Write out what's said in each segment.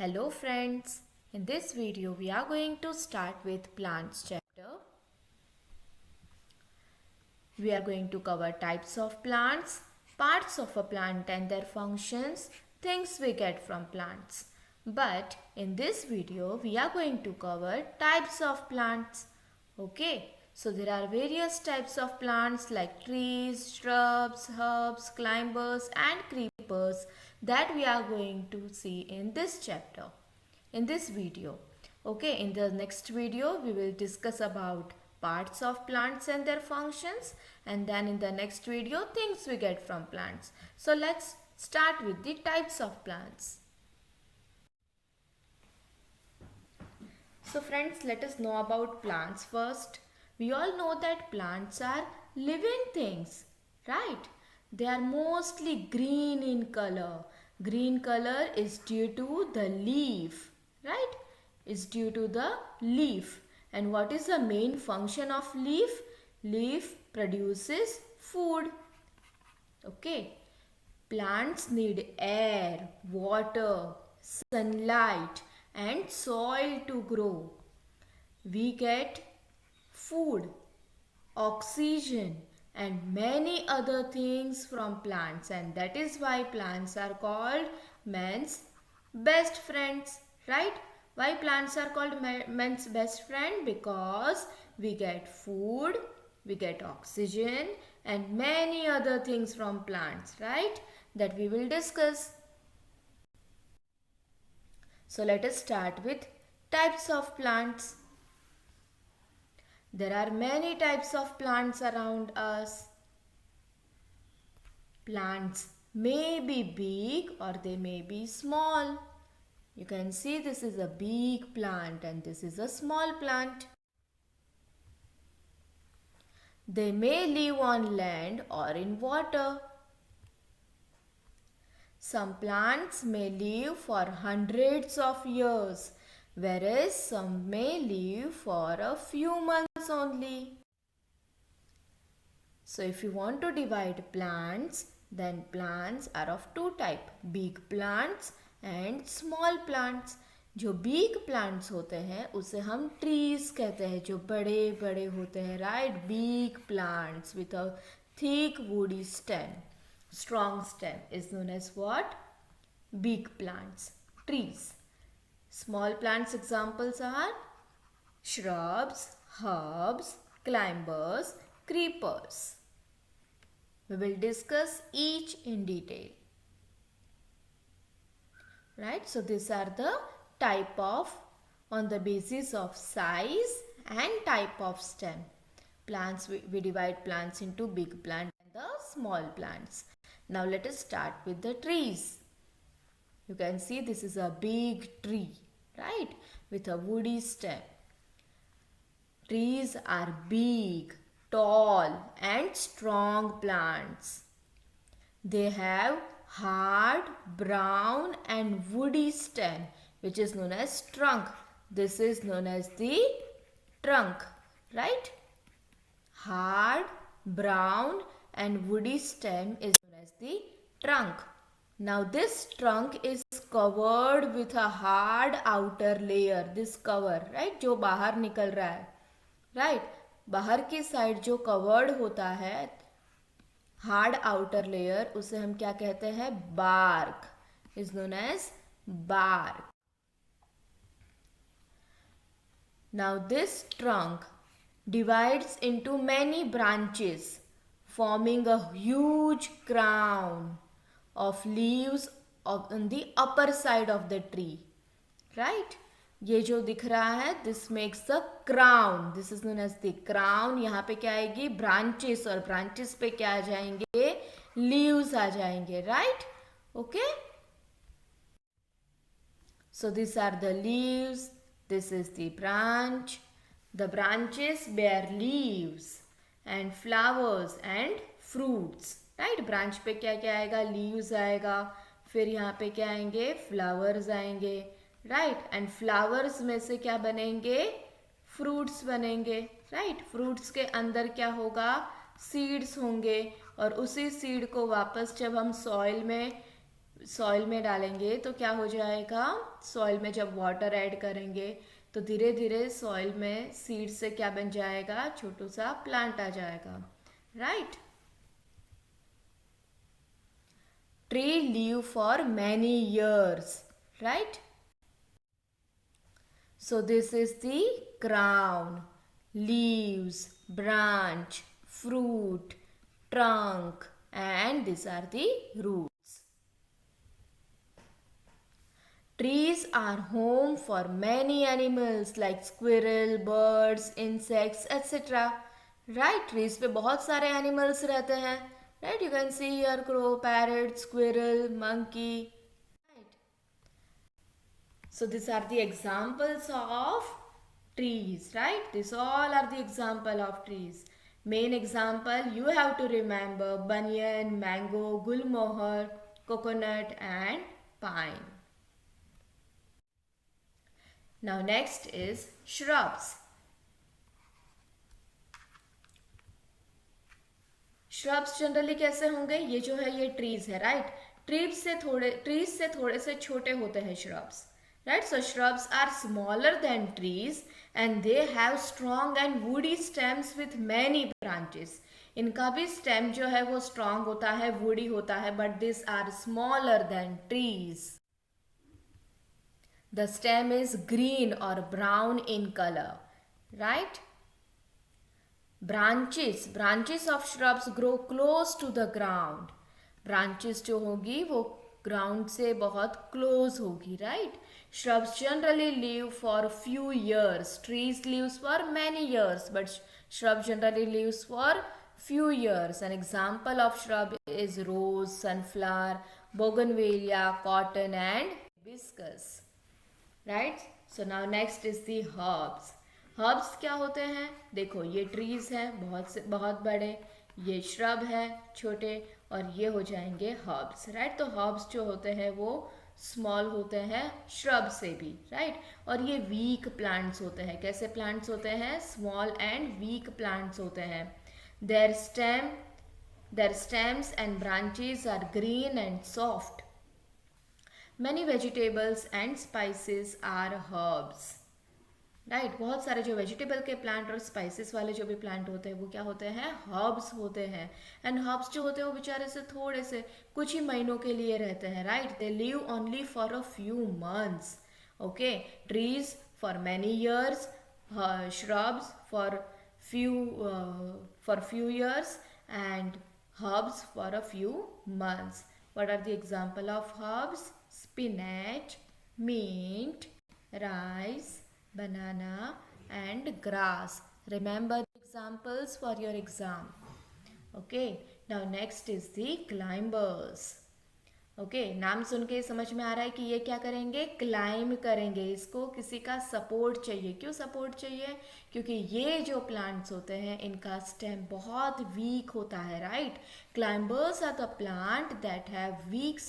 Hello friends, in this video we are going to start with plants chapter. We are going to cover types of plants, parts of a plant and their functions, things we get from plants. But in this video we are going to cover types of plants. Okay, so there are various types of plants like trees, shrubs, herbs, climbers and creepers that we are going to see in this chapter, in this video. Okay, in the next video we will discuss about parts of plants and their functions, and then in the next video things we get from plants. So let's start with the types of plants. So friends, let us know about plants first. We all know that plants are living things, right? They are mostly green in color. Green color is due to the leaf, right? Is due to the leaf. And what is the main function of leaf? Leaf produces food. Okay. Plants need air, water, sunlight and soil to grow. We get food, oxygen and many other things from plants, and that is why plants are called man's best friends, right? Why plants are called man's best friend? Because we get food, we get oxygen and many other things from plants, right? That we will discuss. So let us start with types of plants. There are many types of plants around us. Plants may be big or they may be small. You can see this is a big plant and this is a small plant. They may live on land or in water. Some plants may live for hundreds of years, whereas some may live for a few months only. So if you want to divide plants, then plants are of two types, big plants and small plants. जो big plants होते हैं उसे हम trees कहते हैं, जो बड़े बड़े होते हैं, right? Big plants with a thick woody stem, strong stem is known as what? Big plants, trees. Small plants examples are shrubs, herbs, climbers, creepers. We will discuss each in detail. Right? So these are the type of, on the basis of size and type of stem. Plants, we divide plants into big plant and the small plants. Now let us start with the trees. You can see this is a big tree, right? With a woody stem. Trees are big, tall and strong plants. They have hard, brown and woody stem, which is known as trunk. This is known as the trunk, right? Hard, brown and woody stem is known as the trunk. Now this trunk is covered with a hard outer layer, this cover, right? जो बाहर निकल रहा है, right? बाहर की side जो covered होता है, हार्ड आउटर लेयर, उसे हम क्या कहते हैं? Bark, is known as bark. Now this trunk divides into many branches, forming a huge crown of leaves on the upper side of the tree, right? ये जो दिख रहा है, this makes the crown, this is known as the crown. यहाँ पे क्या आएगी? Branches, और ब्रांचेस पे क्या आ जाएंगे? लीव्स आ जाएंगे, right? Okay, so this are the leaves, this is the branch. The branches bear leaves and flowers and fruits, right? Branch पे क्या क्या आएगा? लीव्स आएगा, फिर यहाँ पे क्या आएंगे? फ्लावर्स आएंगे, राइट? एंड फ्लावर्स में से क्या बनेंगे? फ्रूट्स बनेंगे, राइट? फ्रूट्स के अंदर क्या होगा? सीड्स होंगे, और उसी सीड को वापस जब हम सॉइल में सॉइल में डालेंगे तो क्या हो जाएगा, सॉइल में जब वाटर ऐड करेंगे तो धीरे धीरे सॉइल में सीड से क्या बन जाएगा, छोटू सा प्लांट आ जाएगा, right. Tree leave for many years, right. So this is the crown, leaves, branch, fruit, trunk, and these are the roots. Trees are home for many animals like squirrel, birds, insects, etc. Right? Trees पे बहुत सारे animals रहते हैं. Right? You can see here crow, parrot, squirrel, monkey. Right? So these are the examples of trees, right? These all are the example of trees. Main example you have to remember banyan, mango, gulmohar, coconut and pine. Now next is shrubs. Shrubs generally कैसे होंगे, ये जो है ये trees है, right? trees से थोड़े से छोटे होते हैं shrubs, right? So shrubs are smaller than trees and they have strong and woody stems with many branches. इनका भी stem जो है वो strong होता है, woody होता है, but these are smaller than trees. The stem is green or brown in color, right? branches of shrubs grow close to the ground. branches जो होगी वो ground से बहुत close होगी, right? shrubs generally live for few years. trees lives for many years, but shrub generally lives for few years. An example of shrub is rose, sunflower, bougainvillea, cotton and hibiscus, right? So now next is the herbs. Herbs क्या होते हैं, देखो ये trees हैं बहुत बड़े, ये shrub है छोटे, और ये हो जाएंगे हर्ब्स, राइट। तो हर्ब्स जो होते हैं वो स्मॉल होते हैं श्रब से भी, राइट। और ये वीक प्लांट्स होते हैं, कैसे प्लांट्स होते हैं, स्मॉल एंड वीक प्लांट्स होते हैं। Their stems and branches are green and soft. Many vegetables and spices are herbs, right. बहुत सारे जो वेजिटेबल के प्लांट और स्पाइसेस वाले जो भी प्लांट होते हैं वो क्या होते हैं, हर्ब्स होते हैं। एंड हर्ब्स जो होते हैं वो बेचारे से थोड़े से कुछ ही महीनों के लिए रहते हैं, right. They live only for a few months, okay. Trees for many years, shrubs for few years and herbs for a few months. What are the example of herbs? Spinach, mint, rice, banana and grass. Remember the examples for your exam. Okay, now next is the climbers. Okay नाम सुन के समझ में आ रहा है कि ये क्या करेंगे, क्लाइम करेंगे। इसको किसी का सपोर्ट चाहिए। क्यों सपोर्ट चाहिए, क्योंकि ये जो प्लांट्स होते हैं इनका स्टेम बहुत वीक होता है, right. Climbers are the plant that have weak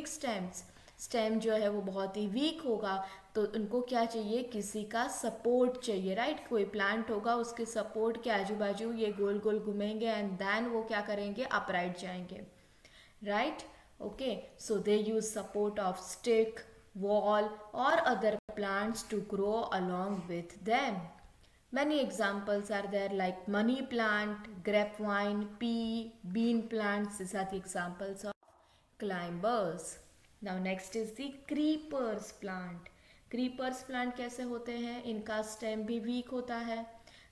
stems. Stem जो है वो बहुत ही वीक होगा, तो उनको क्या चाहिए, किसी का सपोर्ट चाहिए, राइट। कोई प्लांट होगा उसके सपोर्ट के आजू बाजू ये गोल गोल घूमेंगे एंड देन वो क्या करेंगे, अपराइट जाएंगे, right. Okay, so they use support of stick, wall or other plants to grow along with them. Many examples are there like money plant, grapevine, pea, bean plants. These are the examples of climbers. Now next is the creepers plant. Creepers plant कैसे होते हैं, इनका stem भी weak होता है।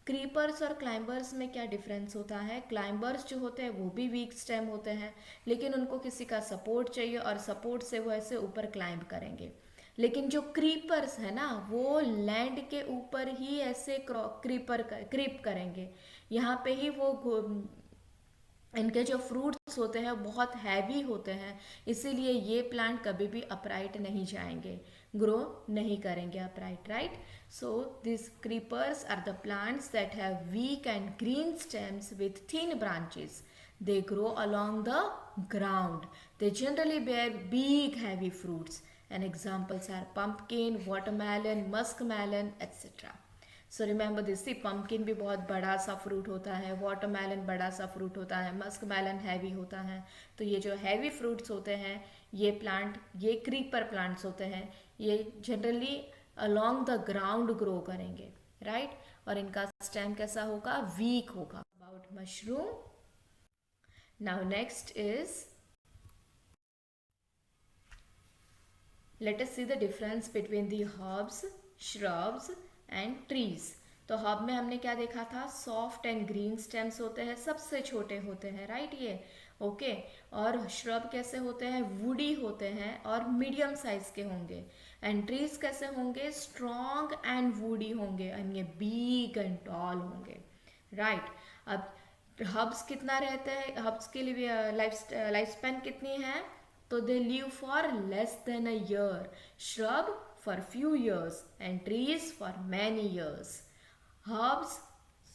Creepers और climbers में क्या डिफरेंस होता है, क्लाइंबर्स जो होते हैं वो भी वीक स्टेम होते हैं, लेकिन उनको किसी का सपोर्ट चाहिए और सपोर्ट से वो ऐसे ऊपर क्लाइंब करेंगे। लेकिन जो क्रीपर्स है ना वो लैंड के ऊपर ही ऐसे क्रीप करेंगे, यहाँ पे ही वो इनके जो फ्रूट्स होते हैं बहुत हैवी होते हैं, इसीलिए ये प्लांट कभी भी अपराइट नहीं जाएंगे, ग्रो नहीं करेंगे upright, right. So this creepers are the plants that have weak and green stems with thin branches. They grow along the ground. They generally bear big heavy fruits. And examples are pumpkin, watermelon, muskmelon, etc. So remember this, see pumpkin भी बहुत बड़ा सा fruit होता है, watermelon बड़ा सा fruit होता है, मस्क मेलन हैवी होता है। तो ये जो हैवी फ्रूट्स होते हैं ये क्रीपर प्लांट्स होते हैं, ये generally along the ground grow करेंगे, राइट? और इनका स्टेम कैसा होगा? वीक होगा. About mushroom. Now next is, let us see the difference between the herbs, shrubs and trees. तो हर्ब में हमने क्या देखा था? सॉफ्ट एंड ग्रीन स्टेम्स होते हैं, सबसे छोटे होते हैं, राइट? ये ओके. और श्रब कैसे होते हैं? वुडी होते हैं और मीडियम साइज के होंगे. एंड ट्रीज कैसे होंगे? स्ट्रॉन्ग एंड वुडी होंगे एंड ये बिग एंड टॉल होंगे, राइट? अब हर्ब्स कितना रहते हैं? हर्ब्स की लाइफ स्पैन कितनी है? तो they live for less than a year, shrub for few years and trees for many years. Herbs,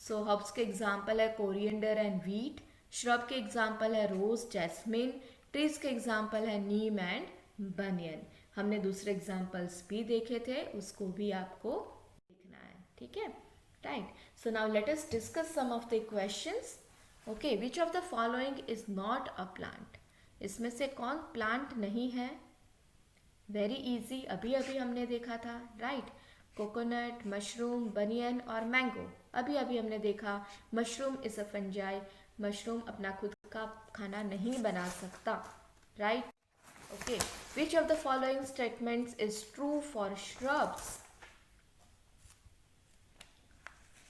so herbs के एग्जाम्पल है कोरिएंडर एंड व्हीट. श्रब के एग्जाम्पल है रोज, जैस्मिन. ट्रीज के एग्जाम्पल है नीम एंड बनियन. हमने दूसरे एग्जाम्पल्स भी देखे थे, उसको भी आपको देखना है, ठीक है, right? So now let us discuss some of the questions. Okay, which of the following is not a plant? इसमें से कौन प्लांट नहीं है? वेरी इजी, अभी अभी हमने देखा था, राइट? कोकोनट, मशरूम, बनियन और मैंगो. अभी अभी हमने देखा mushroom is a fungi. Mushroom अपना खुद का खाना नहीं बना सकता, right? Okay, which of the following statements is true for shrubs?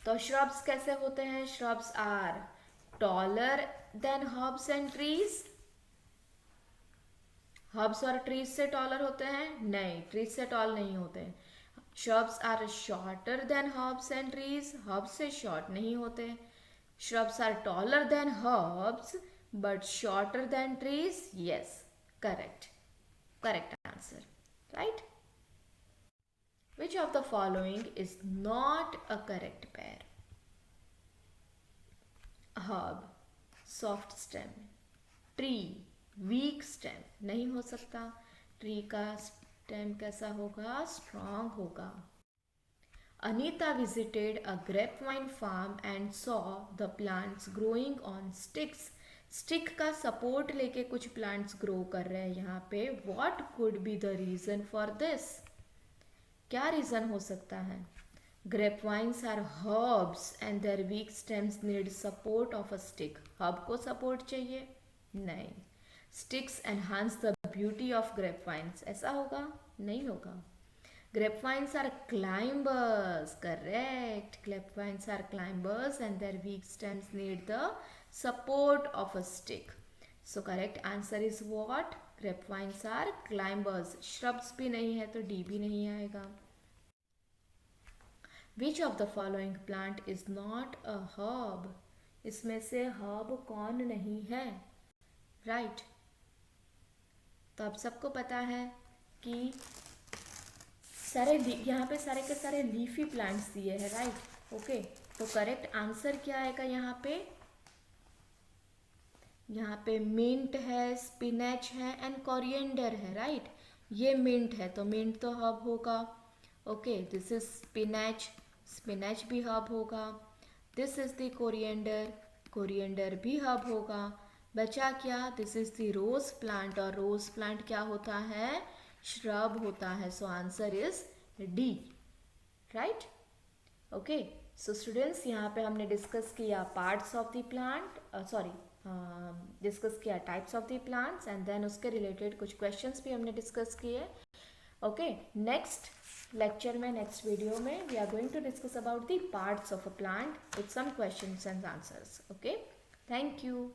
तो श्रब्स कैसे होते हैं? Shrubs are taller than herbs and trees. Herbs और ट्रीज से टॉलर होते हैं? नहीं, ट्रीज से टॉल नहीं होते. Shrubs are shorter than herbs and trees. Herbs से शॉर्ट नहीं होते. Shrubs are taller than herbs but shorter than trees. Yes, correct, correct answer, right? Which of the following is not a correct pair? Herb soft stem, tree week stem. नहीं हो सकता. Tree का stem कैसा होगा? Strong होगा. Anita visited a grapevine farm and saw the plants growing on sticks. Stick का support लेके कुछ प्लांट्स ग्रो कर रहे हैं यहाँ पे. What could be the reason for this? क्या रीजन हो सकता है? Grapevines are herbs and their weak stems need support of a stick. Herb को सपोर्ट चाहिए? नहीं. Sticks enhance the beauty of grapevines. ऐसा होगा? नहीं होगा. Grapevines are climbers. Correct, grapevines are climbers and their weak stems need the support of a stick. So correct answer is what? Grapevines are climbers. Shrubs भी नहीं है तो D भी नहीं आएगा. Which of the following plant is not a herb? इसमें से herb कौन नहीं है? राइट, तो आप सबको पता है कि सारे यहाँ पे सारे के सारे लीफी प्लांट्स दिए हैं, राइट? ओके, तो करेक्ट आंसर क्या आएगा यहाँ पे? यहाँ पे मिंट है, स्पिनच है एंड कोरिएंडर है, राइट? ये मिंट है तो मिंट तो हर्ब होगा. Okay, this is spinach, spinach भी हर्ब होगा. This is the coriander, coriander भी हर्ब होगा. बचा क्या? This is the rose plant और रोज प्लांट क्या होता है? श्रब होता है. So answer is D, right? Okay, so students, यहाँ पे हमने डिस्कस किया parts of the plant, discuss किया types of the plants and then उसके रिलेटेड कुछ क्वेश्चंस भी हमने डिस्कस किए. ओके, नेक्स्ट लेक्चर में, नेक्स्ट वीडियो में we are going to discuss about the parts of a plant with some questions and answers. Okay, thank you.